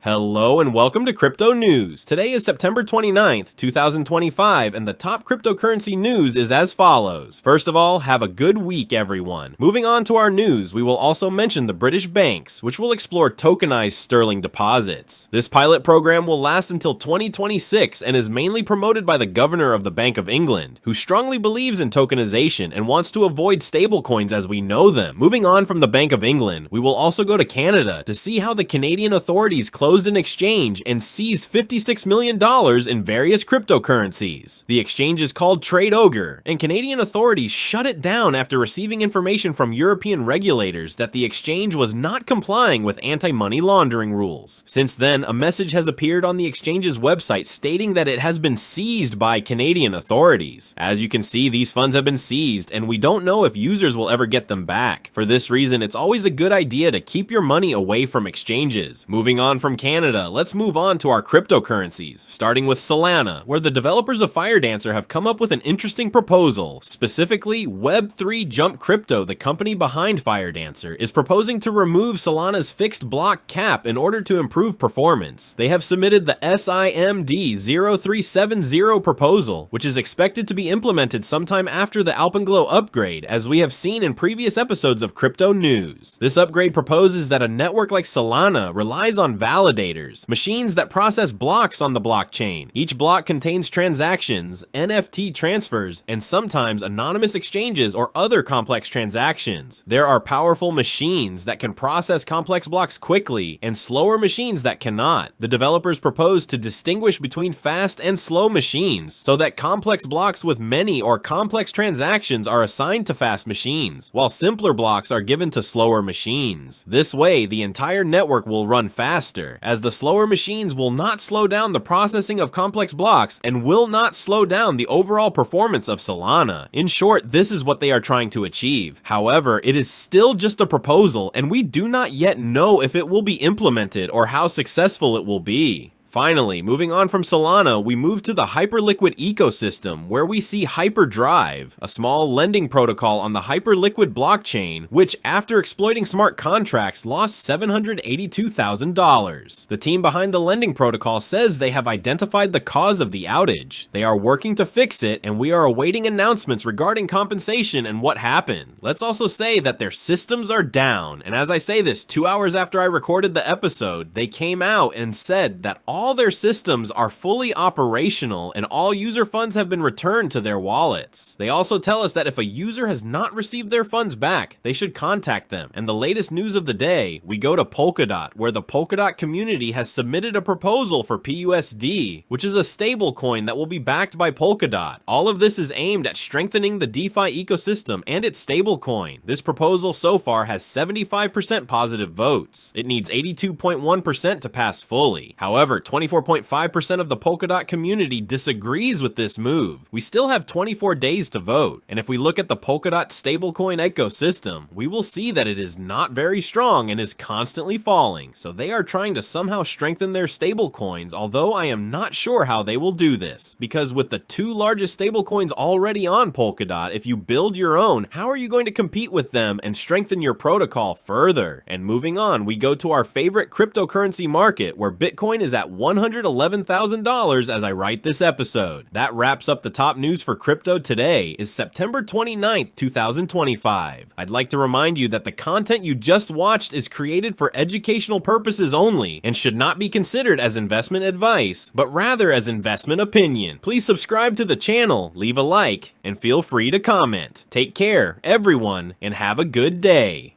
Hello and welcome to Crypto News. Today is September 29th, 2025, and the top cryptocurrency news is as follows. First of all, have a good week, everyone. Moving on to our news, we will also mention the British banks, which will explore tokenized sterling deposits. This pilot program will last until 2026 and is mainly promoted by the governor of the Bank of England, who strongly believes in tokenization and wants to avoid stablecoins as we know them. Moving on from the Bank of England, we will also go to Canada to see how the Canadian authorities closed an exchange and seized $56 million in various cryptocurrencies. The exchange is called TradeOgre, and Canadian authorities shut it down after receiving information from European regulators that the exchange was not complying with anti-money laundering rules. Since then, a message has appeared on the exchange's website stating that it has been seized by Canadian authorities. As you can see, these funds have been seized, and we don't know if users will ever get them back. For this reason, it's always a good idea to keep your money away from exchanges. Moving on from Canada, let's move on to our cryptocurrencies, starting with Solana, where the developers of Firedancer have come up with an interesting proposal. Specifically, Web3 Jump Crypto, the company behind Firedancer, is proposing to remove Solana's fixed block cap in order to improve performance. They have submitted the SIMD 0370 proposal, which is expected to be implemented sometime after the Alpenglow upgrade, as we have seen in previous episodes of Crypto News. This upgrade proposes that a network like Solana relies on validators, machines that process blocks on the blockchain. Each block contains transactions, NFT transfers, and sometimes anonymous exchanges or other complex transactions. There are powerful machines that can process complex blocks quickly, and slower machines that cannot. The developers propose to distinguish between fast and slow machines, so that complex blocks with many or complex transactions are assigned to fast machines, while simpler blocks are given to slower machines. This way, the entire network will run faster, as the slower machines will not slow down the processing of complex blocks and will not slow down the overall performance of Solana. In short, this is what they are trying to achieve. However, it is still just a proposal, and we do not yet know if it will be implemented or how successful it will be. Finally, moving on from Solana, we move to the Hyperliquid ecosystem, where we see Hyperdrive, a small lending protocol on the Hyperliquid blockchain, which, after exploiting smart contracts, lost $782,000. The team behind the lending protocol says they have identified the cause of the outage. They are working to fix it, and we are awaiting announcements regarding compensation and what happened. Let's also say that their systems are down, and as I say this 2 hours after I recorded the episode, they came out and said that all their systems are fully operational and all user funds have been returned to their wallets. They also tell us that if a user has not received their funds back, they should contact them. And the latest news of the day, we go to Polkadot, where the Polkadot community has submitted a proposal for pUSD, which is a stablecoin that will be backed by Polkadot. All of this is aimed at strengthening the DeFi ecosystem and its stablecoin. This proposal so far has 75% positive votes. It needs 82.1% to pass fully. However, 24.5% of the Polkadot community disagrees with this move. We still have 24 days to vote, and if we look at the Polkadot stablecoin ecosystem, we will see that it is not very strong and is constantly falling, so they are trying to somehow strengthen their stablecoins, although I am not sure how they will do this, because with the two largest stablecoins already on Polkadot, if you build your own, how are you going to compete with them and strengthen your protocol further? And moving on, we go to our favorite cryptocurrency market, where Bitcoin is at $111,000 as I write this episode. That wraps up the top news for crypto today. Is September 29th, 2025. I'd like to remind you that the content you just watched is created for educational purposes only and should not be considered as investment advice, but rather as investment opinion. Please subscribe to the channel, leave a like, and feel free to comment. Take care, everyone, and have a good day.